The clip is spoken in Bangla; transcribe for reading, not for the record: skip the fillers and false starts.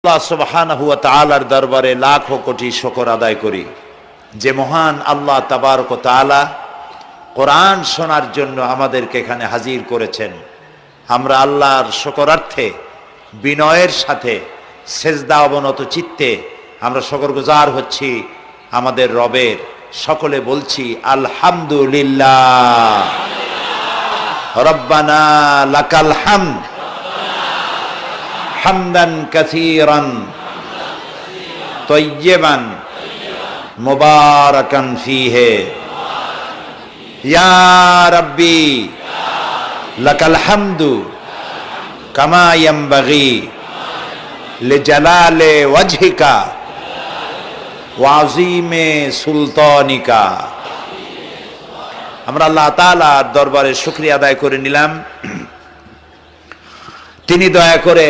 আল্লাহ সুবহানাহু ওয়া তাআলার দরবারে লাখো কোটি শুকর আদায় করি যে মহান আল্লাহ তাবারক ওয়া তাআলা কোরআন শোনার জন্য আমাদেরকে এখানে হাজির করেছেন। আমরা আল্লাহর শুকরার্থে বিনয়ের সাথে সেজদা অবনত চিত্তে আমরা শুকরগুজার হচ্ছি আমাদের রবের। সকলে বলছি আলহামদুলিল্লাহ, রব্বানা লাকাল হামদ হামদান কাসীরান তাইয়্যিবান মুবারাকান ফীহি ইয়া রাব্বি লাকাল হামদু কামা ইয়ানবাগি লিজালালি ওয়াজহিকা ওয়া আযীমি সুলতানিকা। আমরা আল্লাহ তাআলার দরবারে শুকরিয়া আদায় করে নিলাম। তিনি দয়া করে